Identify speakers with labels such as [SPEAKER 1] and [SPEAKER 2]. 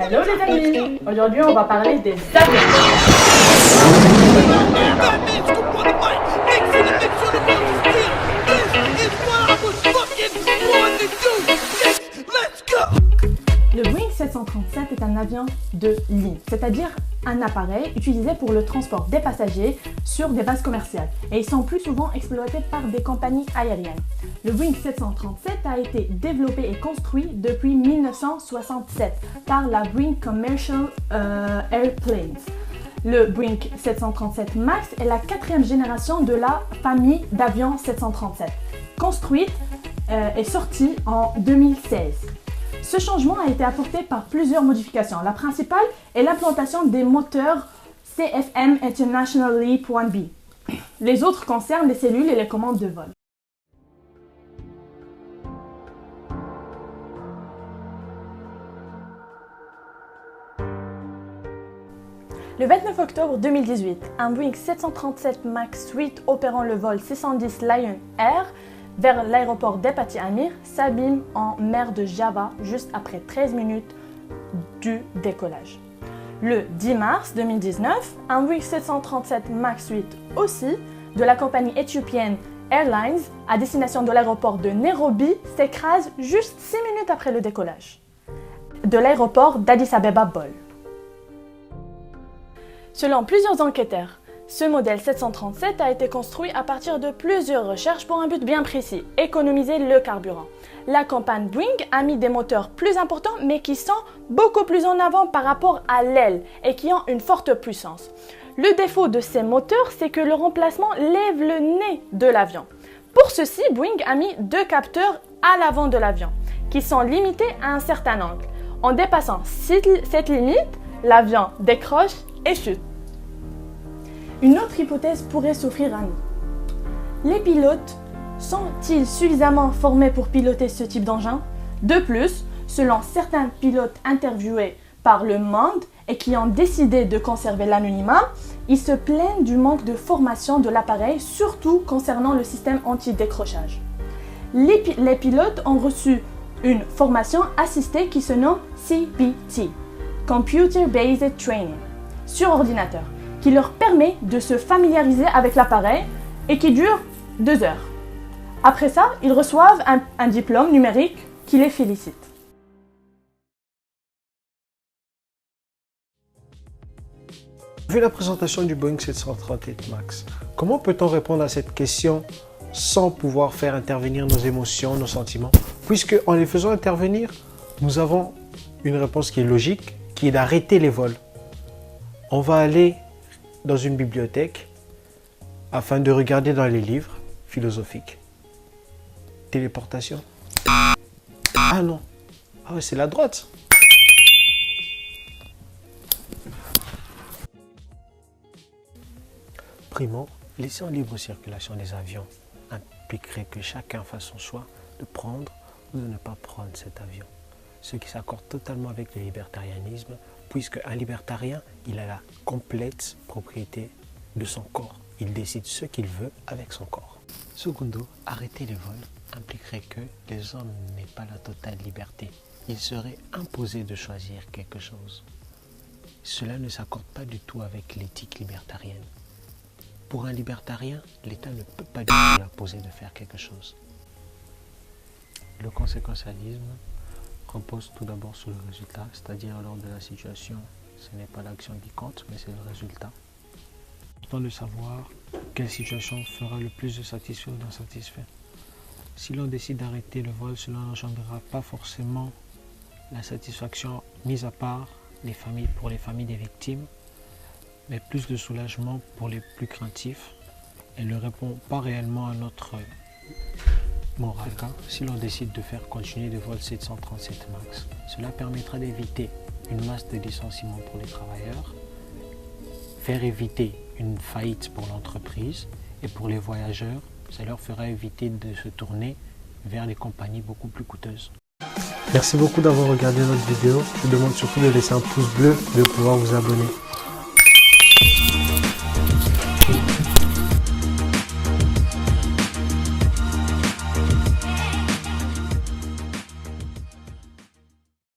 [SPEAKER 1] Hello les amis, aujourd'hui on va parler des avions. Le Boeing 737 est un avion de ligne, c'est-à-dire un appareil utilisé pour le transport des passagers sur des bases commerciales et ils sont plus souvent exploités par des compagnies aériennes. Le Boeing 737 a été développé et construit depuis 1967 par la Boeing Commercial Airplanes. Le Boeing 737 MAX est la quatrième génération de la famille d'avions 737, construite et sortie en 2016. Ce changement a été apporté par plusieurs modifications. La principale est l'implantation des moteurs CFM International LEAP 1B. Les autres concernent les cellules et les commandes de vol. Le 29 octobre 2018, un Boeing 737 MAX 8 opérant le vol 610 Lion Air vers l'aéroport d'Epati Amir s'abîme en mer de Java juste après 13 minutes du décollage. Le 10 mars 2019, un Boeing 737 MAX 8 aussi de la compagnie éthiopienne Airlines à destination de l'aéroport de Nairobi s'écrase juste 6 minutes après le décollage de l'aéroport d'Addis Abeba Bole. Selon plusieurs enquêteurs, ce modèle 737 a été construit à partir de plusieurs recherches pour un but bien précis, économiser le carburant. La compagnie Boeing a mis des moteurs plus importants mais qui sont beaucoup plus en avant par rapport à l'aile et qui ont une forte puissance. Le défaut de ces moteurs, c'est que le remplacement lève le nez de l'avion. Pour ceci, Boeing a mis deux capteurs à l'avant de l'avion qui sont limités à un certain angle. En dépassant cette limite, l'avion décroche et chute. Une autre hypothèse pourrait s'offrir à nous. Les pilotes sont-ils suffisamment formés pour piloter ce type d'engin? De plus, selon certains pilotes interviewés par Le Monde et qui ont décidé de conserver l'anonymat, ils se plaignent du manque de formation de l'appareil, surtout concernant le système anti-décrochage. Les pilotes ont reçu une formation assistée qui se nomme CBT, Computer Based Training, sur ordinateur, qui leur permet de se familiariser avec l'appareil et qui dure 2 heures. Après ça, ils reçoivent un diplôme numérique qui les félicite.
[SPEAKER 2] Vu la présentation du Boeing 737 MAX, comment peut-on répondre à cette question sans pouvoir faire intervenir nos émotions, nos sentiments? Puisque en les faisant intervenir, nous avons une réponse qui est logique, qui est d'arrêter les vols. On va aller dans une bibliothèque afin de regarder dans les livres philosophiques. Téléportation. Ah non. Ah ouais, c'est la droite. Primo, laisser en libre circulation des avions impliquerait que chacun fasse son choix de prendre ou de ne pas prendre cet avion. Ce qui s'accorde totalement avec le libertarianisme, puisque un libertarien, il a la complète propriété de son corps. Il décide ce qu'il veut avec son corps. Secondo, arrêter les vols impliquerait que les hommes n'aient pas la totale liberté. Il serait imposé de choisir quelque chose. Cela ne s'accorde pas du tout avec l'éthique libertarienne. Pour un libertarien, l'État ne peut pas lui imposer de faire quelque chose. Le conséquentialisme repose tout d'abord sur le résultat, c'est-à-dire lors de la situation, ce n'est pas l'action qui compte, mais c'est le résultat. Important de savoir quelle situation fera le plus de satisfaits ou d'insatisfaits. Si l'on décide d'arrêter le vol, cela n'engendrera pas forcément la satisfaction, mise à part pour les familles des victimes, mais plus de soulagement pour les plus craintifs et ne répond pas réellement à notre moral. Si l'on décide de faire continuer le vol 737 MAX, cela permettra d'éviter une masse de licenciements pour les travailleurs, faire éviter une faillite pour l'entreprise et pour les voyageurs, ça leur fera éviter de se tourner vers des compagnies beaucoup plus coûteuses. Merci beaucoup d'avoir regardé notre vidéo. Je vous demande surtout de laisser un pouce bleu et de pouvoir vous abonner.